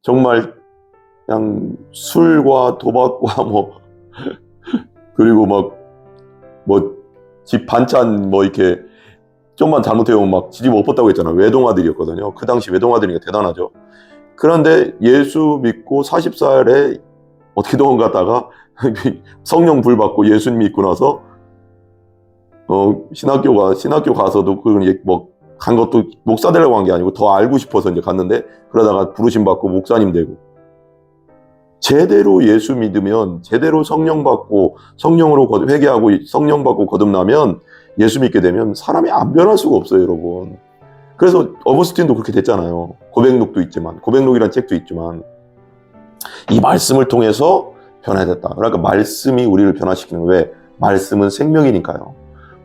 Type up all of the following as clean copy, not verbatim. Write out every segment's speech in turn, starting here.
정말 그냥 술과 도박과 그리고 집 반찬 이렇게 좀만 잘못해보면 막 지집 엎었다고 했잖아요. 외동아들이었거든요. 그 당시 외동아들이니까 대단하죠. 그런데 예수 믿고 40살에 어떻게 도망갔다가 성령 불 받고 예수님 믿고 나서 신학교 가서도 간 것도 목사 되려고 한 게 아니고 더 알고 싶어서 이제 갔는데, 그러다가 부르심 받고 목사님 되고, 제대로 예수 믿으면, 제대로 성령 받고 성령으로 회개하고 성령 받고 거듭나면, 예수 믿게 되면 사람이 안 변할 수가 없어요, 여러분. 그래서 어거스틴도 그렇게 됐잖아요. 고백록이라는 책도 있지만 이 말씀을 통해서 변화됐다. 그러니까 말씀이 우리를 변화시키는 거예요. 왜? 말씀은 생명이니까요.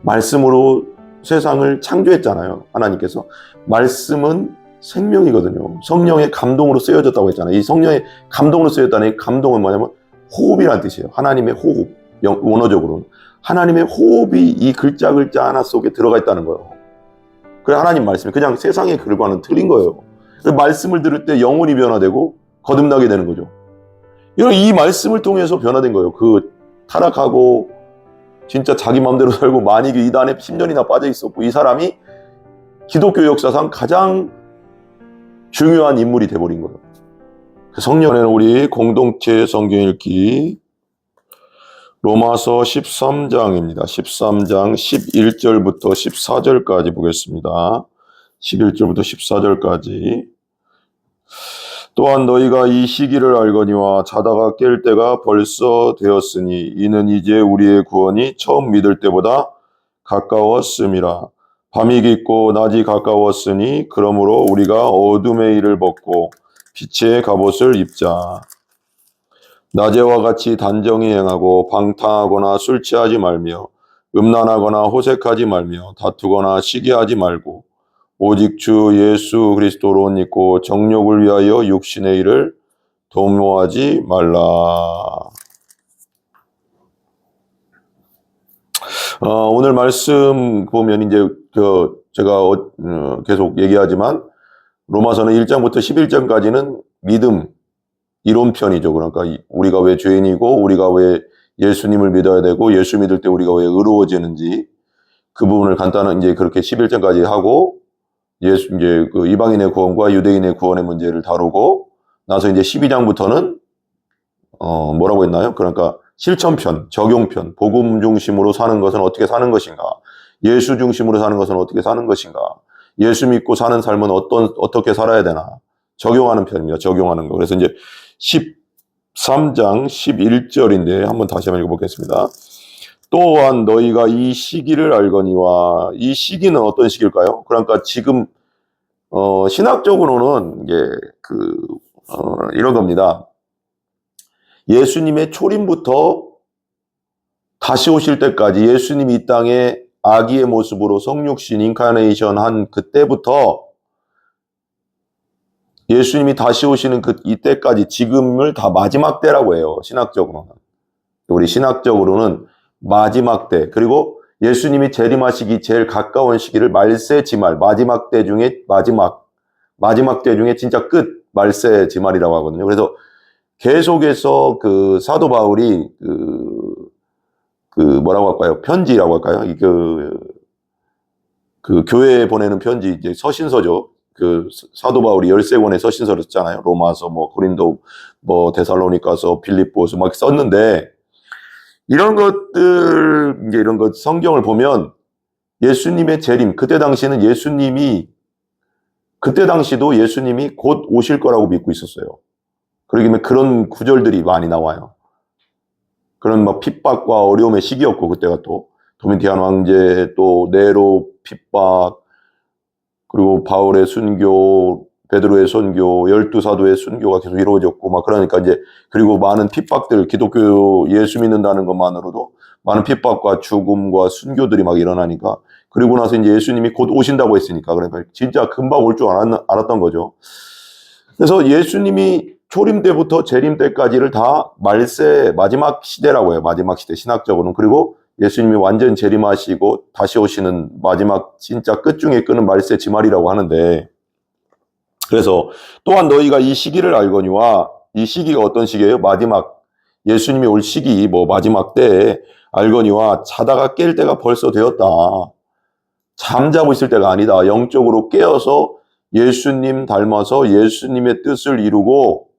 말씀으로 세상을 창조했잖아요, 하나님께서. 말씀은 생명이거든요. 성령의 감동으로 쓰여졌다고 했잖아요. 이 성령의 감동으로 쓰여졌다는 이 감동은 뭐냐면 호흡이라는 뜻이에요. 하나님의 호흡. 원어적으로는 하나님의 호흡이 이 글자 하나 속에 들어가 있다는 거예요. 그래, 하나님 말씀이 그냥 세상의 글과는 틀린 거예요. 말씀을 들을 때 영혼이 변화되고 거듭나게 되는 거죠. 이 말씀을 통해서 변화된 거예요. 그 타락하고 진짜 자기 마음대로 살고 만익이 이단에 10년이나 빠져 있었고, 이 사람이 기독교 역사상 가장 중요한 인물이 돼버린 거예요. 성령에는 우리 공동체 성경 읽기 로마서 13장입니다. 13장 11절부터 14절까지 보겠습니다. 11절부터 14절까지. 또한 너희가 이 시기를 알거니와 자다가 깰 때가 벌써 되었으니 이는 이제 우리의 구원이 처음 믿을 때보다 가까웠음이라. 밤이 깊고 낮이 가까웠으니 그러므로 우리가 어둠의 일을 벗고 빛의 갑옷을 입자. 낮에와 같이 단정히 행하고 방탕하거나 술 취하지 말며 음란하거나 호색하지 말며 다투거나 시기하지 말고 오직 주 예수 그리스도로 옷 입고 정욕을 위하여 육신의 일을 도모하지 말라. 오늘 말씀 보면 이제 제가 계속 얘기하지만 로마서는 1장부터 11장까지는 믿음 이론편이죠. 그러니까 우리가 왜 죄인이고 우리가 왜 예수님을 믿어야 되고 예수 믿을 때 우리가 왜 의로워지는지 그 부분을 간단한 이제 그렇게 11장까지 하고, 이제 그 이방인의 구원과 유대인의 구원의 문제를 다루고 나서 이제 12장부터는 뭐라고 했나요? 그러니까 실천편, 적용편, 복음 중심으로 사는 것은 어떻게 사는 것인가, 예수 중심으로 사는 것은 어떻게 사는 것인가, 예수 믿고 사는 삶은 어떻게 살아야 되나, 적용하는 편입니다. 적용하는 거. 그래서 이제 13장 11절인데 한번 다시 한번 읽어보겠습니다. 또한 너희가 이 시기를 알거니와, 이 시기는 어떤 시기일까요? 그러니까 지금 신학적으로는 이게 이런 겁니다. 예수님의 초림부터 다시 오실 때까지, 예수님이 이 땅에 아기의 모습으로 성육신 인카네이션 한 그때부터 예수님이 다시 오시는 이때까지, 지금을 다 마지막 때라고 해요, 신학적으로는. 우리 신학적으로는 마지막 때, 그리고 예수님이 재림하시기 제일 가까운 시기를 말세지말, 마지막 때 중에 마지막 때 중에 진짜 끝, 말세지말이라고 하거든요. 그래서 계속해서 사도 바울이 뭐라고 할까요? 편지라고 할까요? 교회에 보내는 편지, 이제 서신서죠. 사도 바울이 13권의 서신서를 썼잖아요. 로마서, 고린도, 데살로니가서, 빌립보서 막 썼는데, 이런 것 성경을 보면 예수님의 재림, 그때 당시도 예수님이 곧 오실 거라고 믿고 있었어요. 그러기 때문에 그런 구절들이 많이 나와요. 그런 핍박과 어려움의 시기였고, 그때가 또 도미티안 황제, 또 네로 핍박, 그리고 바울의 순교, 베드로의 선교, 12사도의 순교가 계속 이루어졌고, 그러니까 이제, 그리고 많은 핍박들, 기독교 예수 믿는다는 것만으로도 많은 핍박과 죽음과 순교들이 일어나니까, 그리고 나서 이제 예수님이 곧 오신다고 했으니까, 그러니까 진짜 금방 올 줄 알았던 거죠. 그래서 예수님이 초림 때부터 재림 때까지를 다 마지막 시대라고 해요. 마지막 시대, 신학적으로는. 그리고 예수님이 완전 재림하시고 다시 오시는 마지막 진짜 끝 중에 끝은 말세지말이라고 하는데, 그래서 또한 너희가 이 시기를 알거니와, 이 시기가 어떤 시기예요? 마지막, 예수님이 올 시기, 마지막 때에 알거니와 자다가 깰 때가 벌써 되었다. 잠자고 있을 때가 아니다. 영적으로 깨어서 예수님 닮아서 예수님의 뜻을 이루고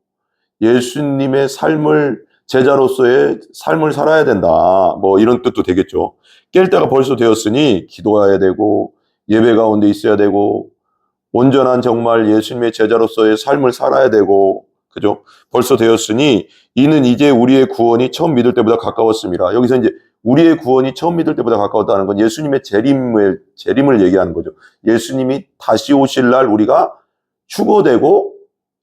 예수님의 삶을, 제자로서의 삶을 살아야 된다. 이런 뜻도 되겠죠. 깰 때가 벌써 되었으니 기도해야 되고 예배 가운데 있어야 되고 온전한 정말 예수님의 제자로서의 삶을 살아야 되고, 그죠? 벌써 되었으니 이는 이제 우리의 구원이 처음 믿을 때보다 가까웠습니다. 여기서 이제 우리의 구원이 처음 믿을 때보다 가까웠다는 건 예수님의 재림을 얘기하는 거죠. 예수님이 다시 오실 날 우리가 추고되고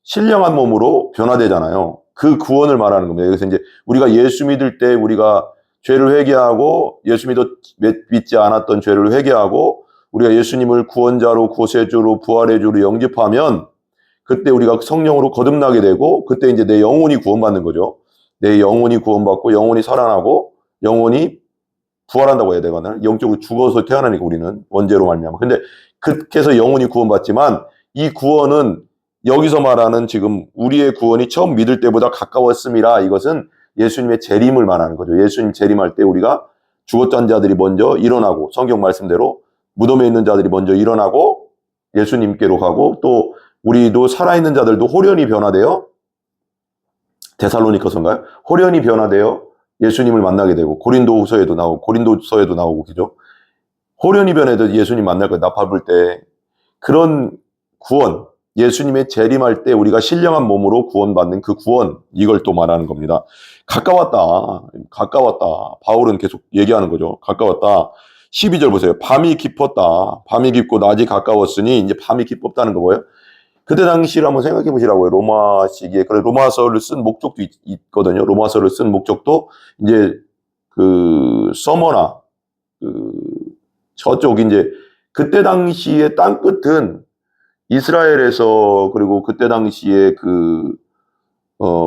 신령한 몸으로 변화되잖아요. 그 구원을 말하는 겁니다. 여기서 이제 우리가 예수 믿을 때 우리가 죄를 회개하고 예수 믿지 않았던 죄를 회개하고 우리가 예수님을 구원자로, 구세주로, 부활의 주로 영접하면 그때 우리가 성령으로 거듭나게 되고 그때 이제 내 영혼이 구원받는 거죠. 내 영혼이 구원받고 영혼이 살아나고 영혼이 부활한다고 해야 되거나 영적으로 죽어서 태어나니까 우리는 원죄로 말미암아. 근데 그렇게 해서 영혼이 구원받지만 이 구원은 여기서 말하는 지금 우리의 구원이 처음 믿을 때보다 가까웠음이라, 이것은 예수님의 재림을 말하는 거죠. 예수님 재림할 때 우리가 죽었던 자들이 먼저 일어나고 성경 말씀대로 무덤에 있는 자들이 먼저 일어나고 예수님께로 가고 또 우리도 살아있는 자들도 호련히 변화되어, 데살로니가서인가요? 호련히 변화되어 예수님을 만나게 되고 고린도서에도 나오고 그죠? 호련히 변해도 예수님 만날 거예요. 나 밟을 때. 그런 구원, 예수님의 재림할 때 우리가 신령한 몸으로 구원받는 그 구원, 이걸 또 말하는 겁니다. 가까웠다. 바울은 계속 얘기하는 거죠. 가까웠다. 12절 보세요. 밤이 깊었다. 밤이 깊고 낮이 가까웠으니 이제 밤이 깊었다는 거 뭐예요? 그때 당시를 한번 생각해 보시라고요. 로마 시기에. 그래, 로마서를 쓴 목적도 있거든요. 로마서를 쓴 목적도 이제 서머나 저쪽 이제 그때 당시에 땅 끝은 이스라엘에서, 그리고 그때 당시에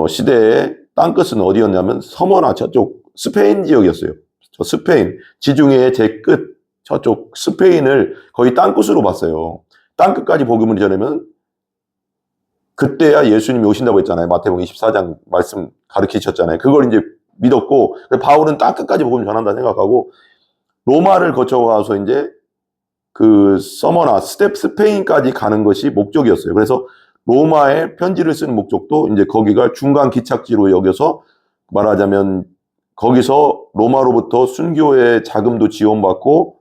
시대의 땅 끝은 어디였냐면 서머나 저쪽 스페인 지역이었어요. 저 스페인, 지중해의 제 끝, 저쪽 스페인을 거의 땅 끝으로 봤어요. 땅 끝까지 복음을 전하면 그때야 예수님이 오신다고 했잖아요. 마태복음 24장 말씀 가르치셨잖아요. 그걸 이제 믿었고, 바울은 땅 끝까지 복음을 전한다 생각하고, 로마를 거쳐가서 이제 서머나 스페인까지 가는 것이 목적이었어요. 그래서 로마에 편지를 쓰는 목적도 이제 거기가 중간 기착지로 여겨서 말하자면 거기서 로마로부터 순교의 자금도 지원받고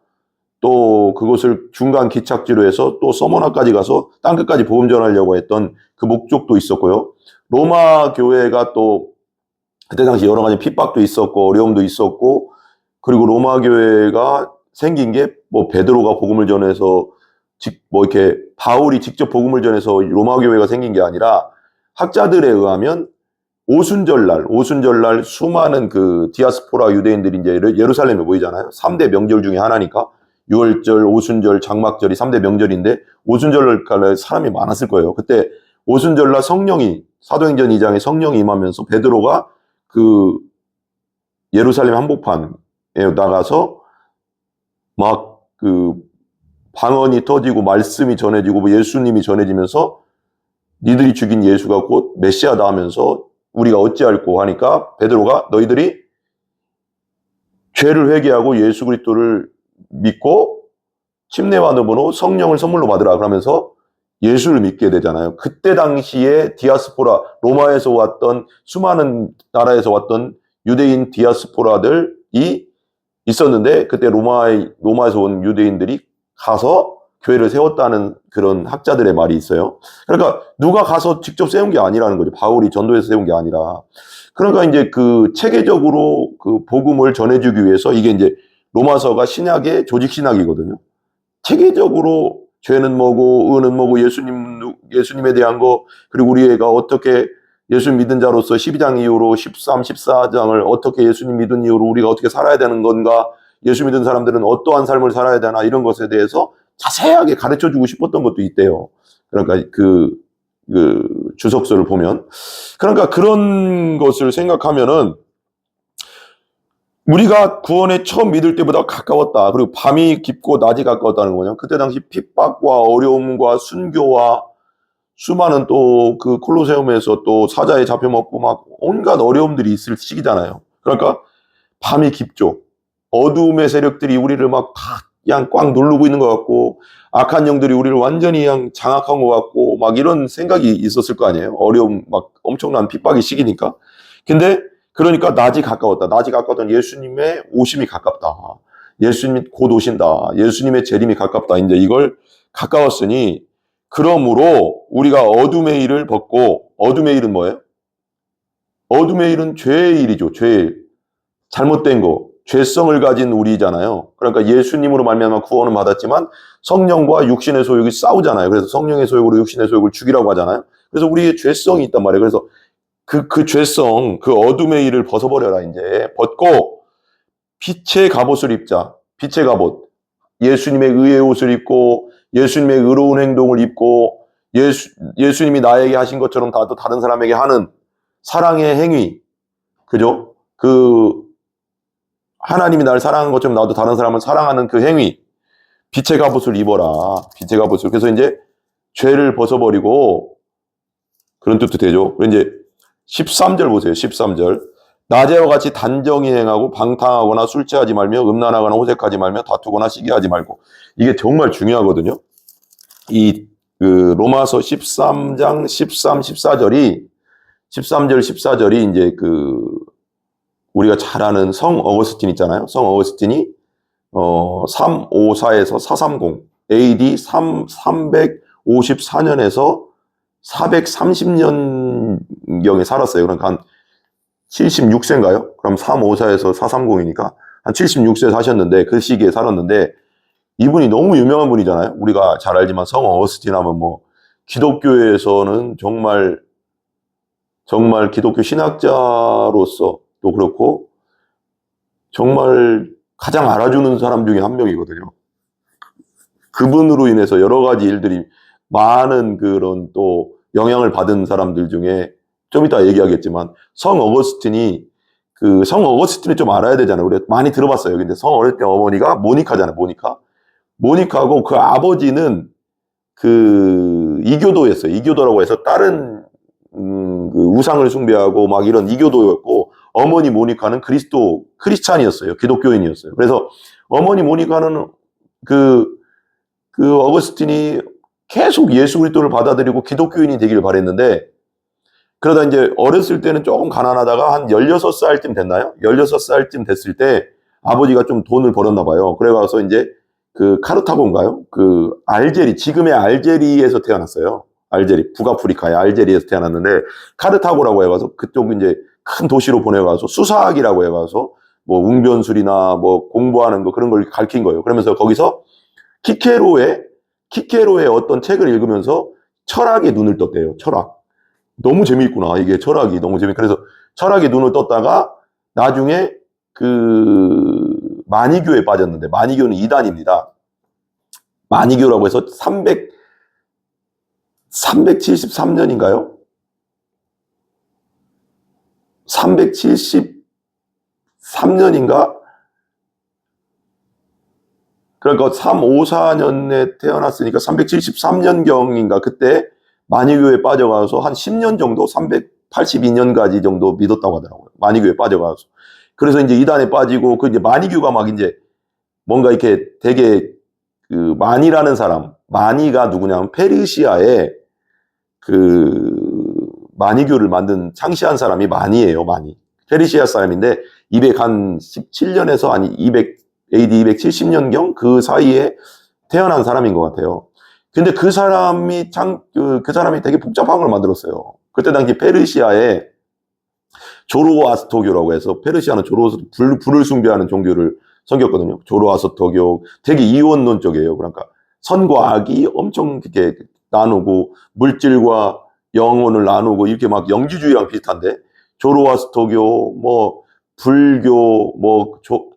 또 그것을 중간 기착지로 해서 또 서머나까지 가서 땅끝까지 복음 전하려고 했던 그 목적도 있었고요. 로마 교회가 또 그때 당시 여러 가지 핍박도 있었고 어려움도 있었고, 그리고 로마 교회가 생긴 게 베드로가 복음을 전해서 이렇게 바울이 직접 복음을 전해서 로마 교회가 생긴 게 아니라 학자들에 의하면 오순절날 수많은 디아스포라 유대인들이 이제 예루살렘에 모이잖아요. 3대 명절 중에 하나니까 유월절, 오순절, 장막절이 3대 명절인데 오순절날 사람이 많았을 거예요. 그때 오순절날 사도행전 2장에 성령이 임하면서 베드로가 예루살렘 한복판에 나가서 막 방언이 터지고 말씀이 전해지고 예수님이 전해지면서 니들이 죽인 예수가 곧 메시아다 하면서 우리가 어찌할꼬 하니까 베드로가 너희들이 죄를 회개하고 예수 그리스도를 믿고 침례와 너무로 성령을 선물로 받으라 그러면서 예수를 믿게 되잖아요. 그때 당시에 디아스포라, 로마에서 왔던 수많은 나라에서 왔던 유대인 디아스포라들이 있었는데 그때 로마에서 온 유대인들이 가서 교회를 세웠다는 그런 학자들의 말이 있어요. 그러니까 누가 가서 직접 세운 게 아니라는 거죠. 바울이 전도해서 세운 게 아니라. 그러니까 이제 체계적으로 복음을 전해주기 위해서 이게 이제 로마서가 신약의 조직 신학이거든요. 체계적으로 죄는 뭐고 의는 뭐고 예수님에 대한 거, 그리고 우리가 어떻게 예수 믿은 자로서 12장 이후로 13, 14장을 어떻게 예수님 믿은 이후로 우리가 어떻게 살아야 되는 건가, 예수 믿은 사람들은 어떠한 삶을 살아야 되나, 이런 것에 대해서 자세하게 가르쳐주고 싶었던 것도 있대요. 그러니까 주석서를 보면. 그러니까 그런 것을 생각하면은 우리가 구원에 처음 믿을 때보다 가까웠다. 그리고 밤이 깊고 낮이 가까웠다는 거냐. 그때 당시 핍박과 어려움과 순교와 수많은 또 그 콜로세움에서 또 사자에 잡혀먹고 막 온갖 어려움들이 있을 시기잖아요. 그러니까 밤이 깊죠. 어두움의 세력들이 우리를 막 다 그냥 꽉 누르고 있는 것 같고, 악한 영들이 우리를 완전히 그냥 장악한 것 같고, 막 이런 생각이 있었을 거 아니에요. 어려움, 막 엄청난 핍박의 시기니까. 근데 그러니까 낮이 가까웠다. 낮이 가까웠던 예수님의 오심이 가깝다. 예수님이 곧 오신다. 예수님의 재림이 가깝다. 이제 이걸 가까웠으니, 그러므로 우리가 어둠의 일을 벗고, 어둠의 일은 뭐예요? 어둠의 일은 죄의 일이죠. 죄의 일. 잘못된 거, 죄성을 가진 우리잖아요. 그러니까 예수님으로 말미암아 구원은 받았지만 성령과 육신의 소욕이 싸우잖아요. 그래서 성령의 소욕으로 육신의 소욕을 죽이라고 하잖아요. 그래서 우리의 죄성이 있단 말이에요. 그래서 그 죄성, 그 어둠의 일을 벗어버려라. 이제 벗고 빛의 갑옷을 입자. 빛의 갑옷. 예수님의 의의 옷을 입고 예수님의 의로운 행동을 입고 예수님이 나에게 하신 것처럼 나도 다른 사람에게 하는 사랑의 행위. 그죠? 하나님이 나를 사랑한 것처럼 나도 다른 사람을 사랑하는 그 행위. 빛의 갑옷을 입어라. 빛의 갑옷을. 그래서 이제 죄를 벗어버리고, 그런 뜻도 되죠. 그리고 이제 13절 보세요. 13절. 낮에와 같이 단정히 행하고 방탕하거나 술 취하지 말며 음란하거나 호색하지 말며 다투거나 시기하지 말고. 이게 정말 중요하거든요. 로마서 13장 13, 14절이 13절, 14절이 이제 우리가 잘 아는 성 어거스틴 있잖아요. 성 어거스틴이 354에서 430, AD 354년에서 430년경에 살았어요. 그러니까 한 76세인가요? 그럼 354에서 430이니까 한 76세 사셨는데, 그 시기에 살았는데, 이분이 너무 유명한 분이잖아요. 우리가 잘 알지만 성 어거스틴 하면 뭐 기독교에서는 정말 기독교 신학자로서 또 그렇고 정말 가장 알아주는 사람 중에 한 명이거든요. 그분으로 인해서 여러 가지 일들이 많은 그런 또 영향을 받은 사람들 중에 좀 이따 얘기하겠지만, 성 어거스틴이 좀 알아야 되잖아요. 우리 많이 들어봤어요. 근데 성 어거스틴 어머니가 모니카잖아요. 모니카고 그 아버지는 이교도였어요. 이교도라고 해서 다른 우상을 숭배하고 막 이런 이교도였고, 어머니 모니카는 크리스찬이었어요. 기독교인이었어요. 그래서 어머니 모니카는 어거스틴이 계속 예수 그리스도를 받아들이고 기독교인이 되기를 바랬는데, 그러다 이제 어렸을 때는 조금 가난하다가 한 16살쯤 됐나요? 16살쯤 됐을 때 아버지가 좀 돈을 벌었나 봐요. 그래가서 이제 카르타고인가요? 지금의 알제리에서 태어났어요. 북아프리카의 알제리에서 태어났는데, 카르타고라고 해가서 그쪽 이제 큰 도시로 보내가서 수사학이라고 해가서 뭐 웅변술이나 뭐 공부하는 거 그런 걸 가르친 거예요. 그러면서 거기서 키케로의 어떤 책을 읽으면서 철학에 눈을 떴대요. 철학. 너무 재미있구나. 이게 철학이 너무 그래서 철학에 눈을 떴다가 나중에 마니교에 빠졌는데, 마니교는 이단입니다. 마니교라고 해서 373년인가요? 373년인가? 그러니까 354년에 태어났으니까 373년경인가 그때 마니교에 빠져가서 한 10년 정도, 382년까지 정도 믿었다고 하더라고요. 마니교에 빠져가서. 그래서 이제 이단에 빠지고, 이제 마니교가 막 이제 뭔가 이렇게 되게 마니라는 사람, 마니가 누구냐면 페르시아에 마니교를 창시한 사람이 마니예요, 마니. 페르시아 사람인데 217년에서 AD 270년경 그 사이에 태어난 사람인 것 같아요. 근데 그 사람이 되게 복잡한 걸 만들었어요. 그때 당시 페르시아에 조로아스터교라고 해서, 페르시아는 불을 숭배하는 종교를 섬겼거든요. 조로아스터교, 되게 이원론적이에요. 그러니까 선과 악이 엄청 이렇게 나누고, 물질과 영혼을 나누고, 이렇게 막 영지주의랑 비슷한데, 조로아스터교, 뭐 불교,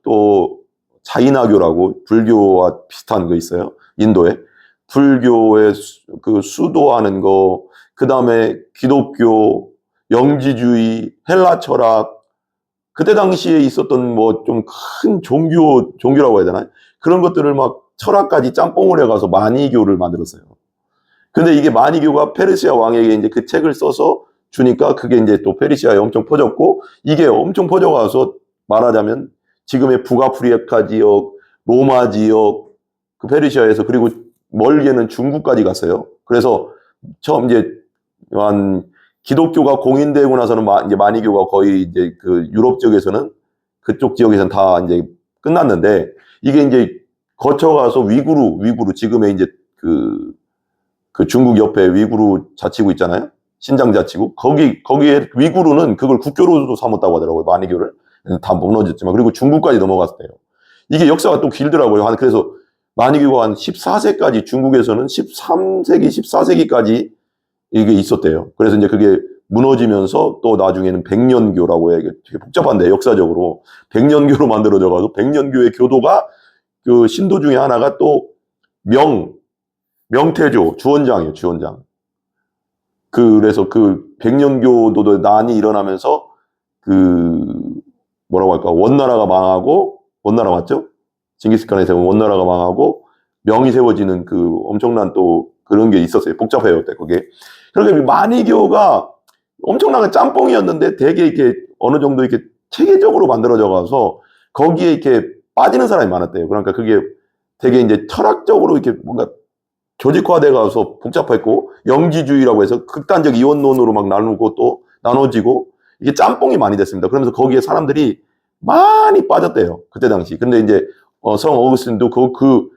또 자이나교라고 불교와 비슷한 거 있어요. 인도에 불교의 수도하는 거, 그 다음에 기독교, 영지주의, 헬라 철학, 그때 당시에 있었던 뭐 좀 큰 종교라고 해야 되나요? 그런 것들을 막 철학까지 짬뽕을 해가서 마니교를 만들었어요. 근데 이게 마니교가 페르시아 왕에게 이제 그 책을 써서 주니까 그게 이제 또 페르시아에 엄청 퍼졌고, 이게 엄청 퍼져가서 말하자면 지금의 북아프리카 지역, 로마 지역, 그 페르시아에서, 그리고 멀게는 중국까지 갔어요. 그래서 처음 이제 한 기독교가 공인되고 나서는 이제 마니교가 거의 이제 그 유럽 지역에서는 그쪽 지역에서는 다 이제 끝났는데, 이게 이제 거쳐가서 위구르 지금의 이제 그 중국 옆에 위구르 자치구 있잖아요. 신장 자치구. 거기에 위구르는 그걸 국교로도 삼았다고 하더라고요. 마니교를. 다 무너졌지만. 그리고 중국까지 넘어갔대요. 이게 역사가 또 길더라고요. 그래서 마니교가 한 14세까지, 중국에서는 13세기, 14세기까지 이게 있었대요. 그래서 이제 그게 무너지면서 또 나중에는 백년교라고 해. 이게 되게 복잡한데, 역사적으로. 백년교로 만들어져가지고, 백년교의 교도가 그 신도 중에 하나가 또 명태조, 주원장이에요, 주원장. 그래서 그 백년교도도 난이 일어나면서 뭐라고 할까, 원나라가 망하고, 원나라 맞죠? 징기스칸이 세운 원나라가 망하고, 명이 세워지는 그 엄청난 또 그런 게 있었어요. 복잡해요, 그때 그게. 그러니까 마니교가 엄청난 짬뽕이었는데 되게 이렇게 어느 정도 이렇게 체계적으로 만들어져 가서 거기에 이렇게 빠지는 사람이 많았대요. 그러니까 그게 되게 이제 철학적으로 이렇게 뭔가 조직화돼 가서 복잡했고, 영지주의라고 해서 극단적 이원론으로 막 나누고 또 나눠지고, 이게 짬뽕이 많이 됐습니다. 그러면서 거기에 사람들이 많이 빠졌대요, 그때 당시. 근데 이제 성 어거스틴도 그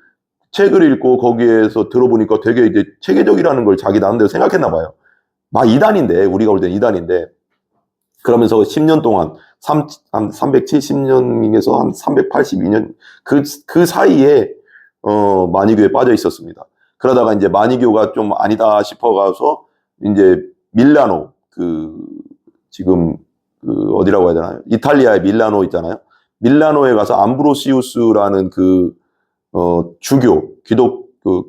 책을 읽고 거기에서 들어보니까 되게 이제 체계적이라는 걸 자기 나름대로 생각했나 봐요. 막 이단인데, 우리가 볼 땐 이단인데. 그러면서 10년 동안 한 370년에서 한 382년 그 사이에 마니교에 빠져 있었습니다. 그러다가 이제 마니교가 좀 아니다 싶어가서 이제 밀라노, 지금 어디라고 해야 되나요? 이탈리아의 밀라노 있잖아요. 밀라노에 가서 암브로시우스라는 주교,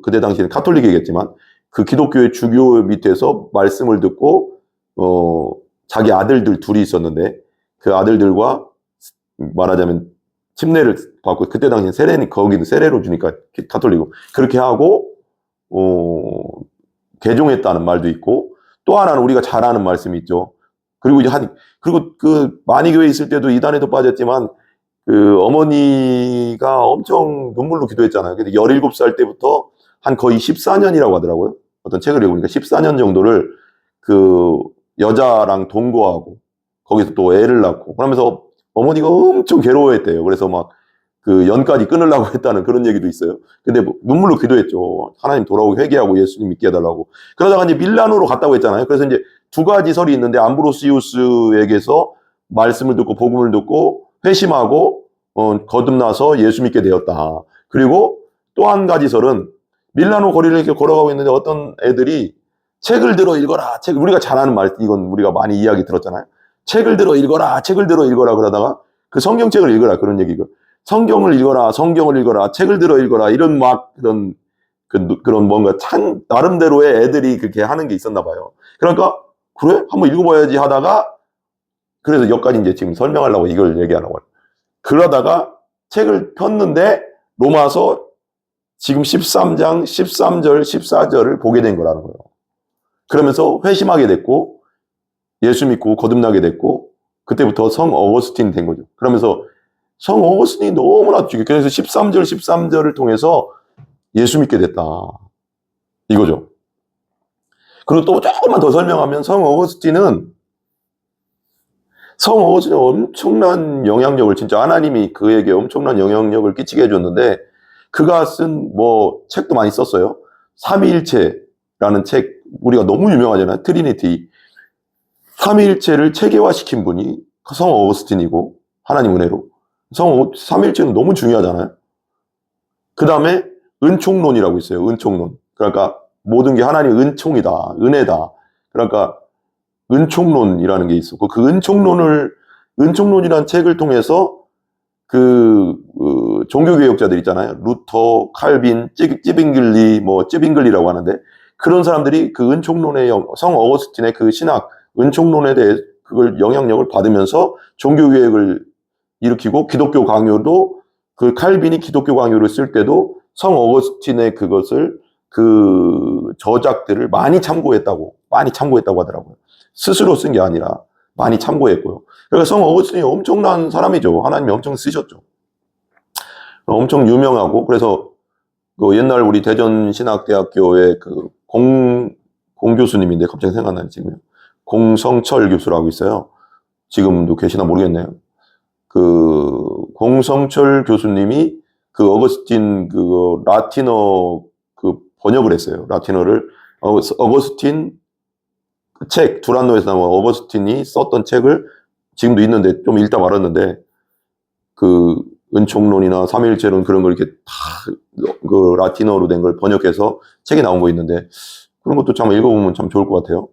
그때 당시에는 카톨릭이겠지만 그 기독교의 주교 밑에서 말씀을 듣고 자기 아들들 둘이 있었는데, 그 아들들과 말하자면 침례를 받고, 그때 당시엔 거기는 세례로 주니까 카톨릭은 그렇게 하고 개종했다는 말도 있고, 또 하나는 우리가 잘 아는 말씀이 있죠. 그리고 이제 그리고 그 마니교에 있을 때도 이단에도 빠졌지만 그 어머니가 엄청 눈물로 기도했잖아요. 근데 17살 때부터 한 거의 14년이라고 하더라고요. 어떤 책을 읽어보니까 14년 정도를 그 여자랑 동거하고 거기서 또 애를 낳고, 그러면서 어머니가 엄청 괴로워했대요. 그래서 막 그 연까지 끊으려고 했다는 그런 얘기도 있어요. 근데 눈물로 기도했죠. 하나님 돌아오고 회개하고 예수님 믿게 해달라고. 그러다가 이제 밀라노로 갔다고 했잖아요. 그래서 이제 두 가지 설이 있는데, 암브로시우스에게서 말씀을 듣고 복음을 듣고 회심하고 거듭나서 예수 믿게 되었다. 그리고 또 한 가지 설은 밀라노 거리를 이렇게 걸어가고 있는데 어떤 애들이 책을 들어 읽어라. 우리가 잘 아는 말, 이건 우리가 많이 이야기 들었잖아요. 책을 들어 읽어라. 책을 들어 읽어라. 그러다가 그 성경책을 읽어라. 그런 얘기가. 성경을 읽어라. 성경을 읽어라. 책을 들어 읽어라. 이런 막 그런 뭔가 나름대로의 애들이 그렇게 하는 게 있었나 봐요. 그러니까 그래? 한번 읽어봐야지 하다가, 그래서 여기까지 이제 지금 설명하려고 이걸 얘기하는 거예요. 그러다가 책을 폈는데 로마서 지금 13장 13절 14절을 보게 된 거라는 거예요. 그러면서 회심하게 됐고 예수 믿고 거듭나게 됐고, 그때부터 성 어거스틴이 된 거죠. 그러면서 성 어거스틴이 너무나 중요해요. 그래서 13절을 통해서 예수 믿게 됐다, 이거죠. 그리고 또 조금만 더 설명하면 성 어거스틴은 엄청난 영향력을, 진짜 하나님이 그에게 엄청난 영향력을 끼치게 해줬는데, 그가 쓴 책도 많이 썼어요. 삼위일체라는 책, 우리가 너무 유명하잖아요. 트리니티. 삼위일체를 체계화시킨 분이 성 어거스틴이고, 하나님 은혜로. 삼위일체는 너무 중요하잖아요. 그 다음에 은총론이라고 있어요. 은총론. 그러니까 모든 게 하나님의 은총이다, 은혜다. 그러니까 은총론이라는 게 있었고, 그 은총론이라는 책을 통해서 종교개혁자들 있잖아요. 루터, 칼빈, 찌빙글리라고 하는데, 그런 사람들이 그 은총론의 성 어거스틴의 그 신학, 은총론에 대해 그걸 영향력을 받으면서 종교개혁을 일으키고, 기독교 강요도 칼빈이 기독교 강요를 쓸 때도 성 어거스틴의 그것을 그 저작들을 많이 참고했다고 하더라고요. 스스로 쓴 게 아니라 많이 참고했고요. 그러니까 성 어거스틴이 엄청난 사람이죠. 하나님이 엄청 쓰셨죠. 엄청 유명하고, 그래서 그 옛날 우리 대전신학대학교의 그 공교수님인데 갑자기 생각나네 지금. 공성철 교수라고 있어요. 지금도 계시나 모르겠네요. 그 공성철 교수님이 그 어거스틴 그 라틴어 그 번역을 했어요. 라틴어를 어거스틴 책, 두란노에서 나온 어거스틴이 썼던 책을 지금도 있는데 좀 읽다 말았는데, 그 은총론이나 삼일체론 그런 걸 이렇게 다 그 라틴어로 된 걸 번역해서 책이 나온 거 있는데, 그런 것도 참 읽어보면 참 좋을 것 같아요.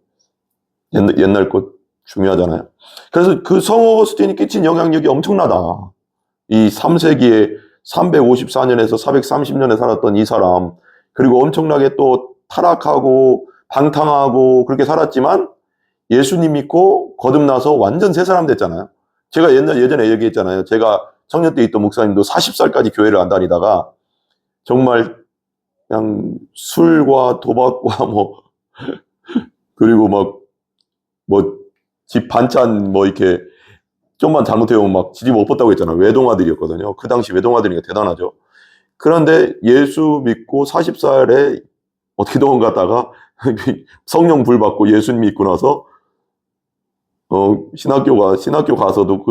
옛날 것 중요하잖아요. 그래서 그 성 어거스틴이 끼친 영향력이 엄청나다. 이 3세기에 354년에서 430년에 살았던 이 사람, 그리고 엄청나게 또 타락하고 방탕하고 그렇게 살았지만 예수님 믿고 거듭나서 완전 새 사람 됐잖아요. 제가 예전에 얘기했잖아요. 제가 청년 때 있던 목사님도 40살까지 교회를 안 다니다가 정말 그냥 술과 도박과 그리고 집 반찬 이렇게 좀만 잘못해보면 막 지집 엎었다고 했잖아요. 외동아들이었거든요. 그 당시 외동아들이니까 대단하죠. 그런데 예수 믿고 40살에 어떻게 도망갔다가 성령 불 받고 예수 믿고 나서 신학교 가서도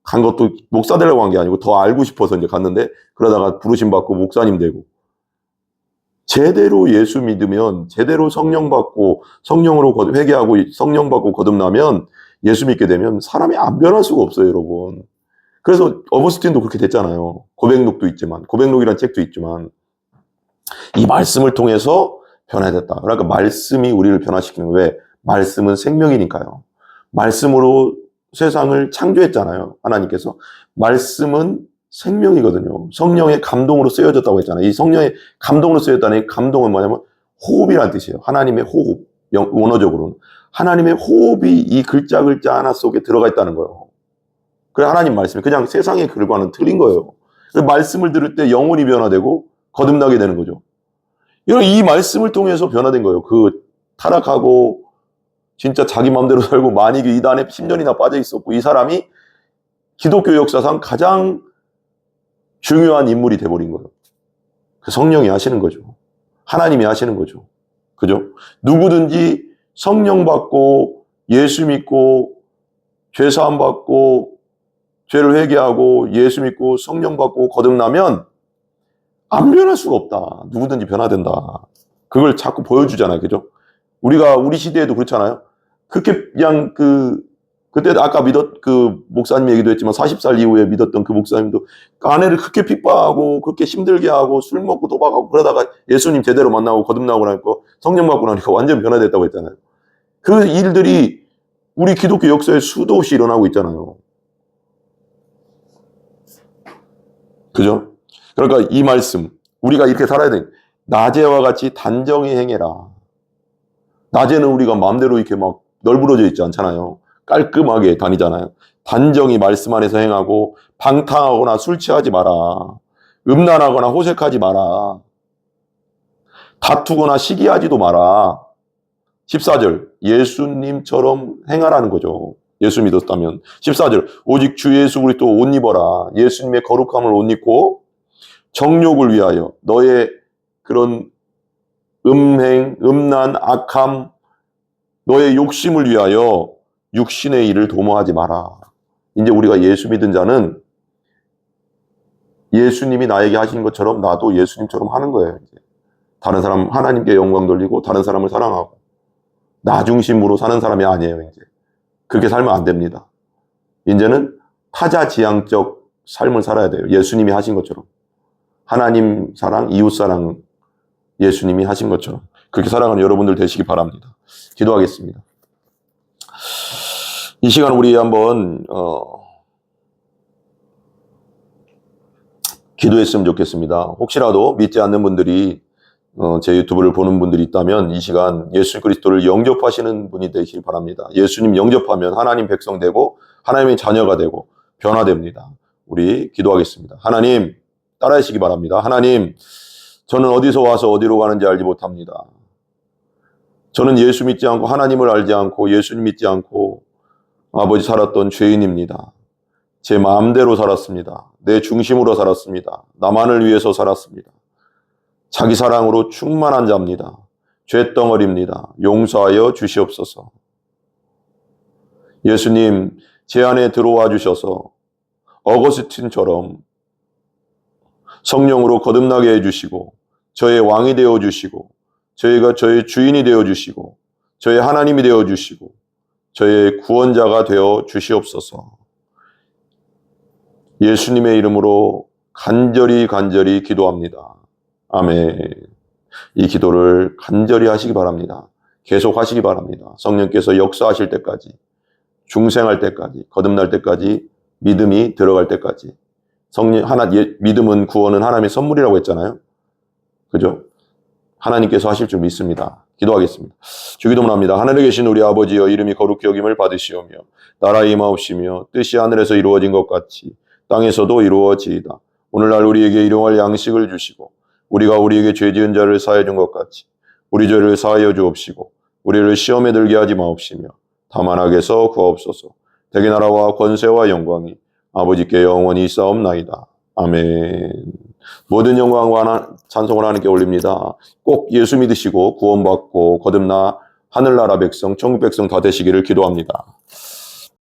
간 것도 목사 되려고 한 게 아니고 더 알고 싶어서 이제 갔는데, 그러다가 부르심 받고 목사님 되고, 제대로 예수 믿으면, 제대로 성령 받고 성령으로 회개하고 성령 받고 거듭나면, 예수 믿게 되면 사람이 안 변할 수가 없어요, 여러분. 그래서 어거스틴도 그렇게 됐잖아요. 고백록이라는 책도 있지만 이 말씀을 통해서 변화됐다. 그러니까 말씀이 우리를 변화시키는 거예요. 왜? 말씀은 생명이니까요. 말씀으로 세상을 창조했잖아요, 하나님께서. 말씀은 생명이거든요. 성령의 감동으로 쓰여졌다고 했잖아요. 이 성령의 감동으로 쓰여졌다는 이 감동은 뭐냐면 호흡이라는 뜻이에요. 하나님의 호흡. 원어적으로는 하나님의 호흡이 이 글자 하나 속에 들어가 있다는 거예요. 그래, 하나님 말씀이 그냥 세상의 글과는 틀린 거예요. 말씀을 들을 때 영혼이 변화되고 거듭나게 되는 거죠. 이 말씀을 통해서 변화된 거예요. 그 타락하고 진짜 자기 마음대로 살고 만익이 이단에 10년이나 빠져 있었고, 이 사람이 기독교 역사상 가장 중요한 인물이 돼버린 거예요. 성령이 하시는 거죠. 하나님이 하시는 거죠. 그죠? 누구든지 성령 받고 예수 믿고 죄사함 받고 죄를 회개하고 예수 믿고 성령 받고 거듭나면 안 변할 수가 없다. 누구든지 변화된다. 그걸 자꾸 보여주잖아요. 그죠? 우리 시대에도 그렇잖아요. 그렇게 그냥 그때 아까 목사님 얘기도 했지만 40살 이후에 믿었던 그 목사님도 아내를 그렇게 핍박하고 그렇게 힘들게 하고 술 먹고 도박하고 그러다가 예수님 제대로 만나고 거듭나고 나니까 성령 받고 나니까 완전 변화됐다고 했잖아요. 그 일들이 우리 기독교 역사에 수도 없이 일어나고 있잖아요. 그죠? 그러니까 이 말씀, 우리가 이렇게 살아야 돼. 낮에와 같이 단정히 행해라. 낮에는 우리가 마음대로 이렇게 막 널브러져 있지 않잖아요. 깔끔하게 다니잖아요. 단정히 말씀 안에서 행하고 방탕하거나 술 취하지 마라. 음란하거나 호색하지 마라. 다투거나 시기하지도 마라. 14절, 예수님처럼 행하라는 거죠. 예수 믿었다면. 14절, 오직 주 예수 그리스도 옷 입어라. 예수님의 거룩함을 옷 입고 정욕을 위하여 너의 그런 음행, 음란, 악함, 너의 욕심을 위하여 육신의 일을 도모하지 마라. 이제 우리가 예수 믿은 자는 예수님이 나에게 하신 것처럼 나도 예수님처럼 하는 거예요. 이제. 다른 사람, 하나님께 영광 돌리고 다른 사람을 사랑하고 나 중심으로 사는 사람이 아니에요. 이제 그렇게 살면 안 됩니다. 이제는 타자지향적 삶을 살아야 돼요. 예수님이 하신 것처럼. 하나님 사랑, 이웃 사랑, 예수님이 하신 것처럼 그렇게 살아가는 여러분들 되시기 바랍니다. 기도하겠습니다. 이 시간 우리 한번 기도했으면 좋겠습니다. 혹시라도 믿지 않는 분들이 제 유튜브를 보는 분들이 있다면 이 시간 예수 그리스도를 영접하시는 분이 되시길 바랍니다. 예수님 영접하면 하나님 백성 되고 하나님의 자녀가 되고 변화됩니다. 우리 기도하겠습니다. 하나님, 따라하시기 바랍니다. 하나님, 저는 어디서 와서 어디로 가는지 알지 못합니다. 저는 예수 믿지 않고 하나님을 알지 않고 예수님 믿지 않고 아버지 살았던 죄인입니다. 제 마음대로 살았습니다. 내 중심으로 살았습니다. 나만을 위해서 살았습니다. 자기 사랑으로 충만한 자입니다. 죄덩어리입니다. 용서하여 주시옵소서. 예수님, 제 안에 들어와 주셔서 어거스틴처럼 성령으로 거듭나게 해주시고 저의 왕이 되어주시고 저희가 저의 주인이 되어주시고 저의 하나님이 되어주시고 저의 구원자가 되어 주시옵소서. 예수님의 이름으로 간절히 기도합니다. 아멘. 이 기도를 간절히 하시기 바랍니다. 계속 하시기 바랍니다. 성령께서 역사하실 때까지, 중생할 때까지, 거듭날 때까지, 믿음이 들어갈 때까지. 믿음은 구원은 하나님의 선물이라고 했잖아요. 그죠? 하나님께서 하실 줄 믿습니다. 기도하겠습니다. 주기도문 합니다. 하늘에 계신 우리 아버지여, 이름이 거룩히 여김을 받으시오며 나라의 임하옵시며 뜻이 하늘에서 이루어진 것 같이 땅에서도 이루어지이다. 오늘날 우리에게 일용할 양식을 주시고 우리가 우리에게 죄 지은 자를 사하여 준 것 같이 우리 죄를 사하여 주옵시고 우리를 시험에 들게 하지 마옵시며 다만 악에서 구하옵소서. 대개 나라와 권세와 영광이 아버지께 영원히 있사옵나이다. 아멘. 모든 영광과 찬송을 하나님께 올립니다. 꼭 예수 믿으시고 구원받고 거듭나 하늘나라 백성, 천국 백성 다 되시기를 기도합니다.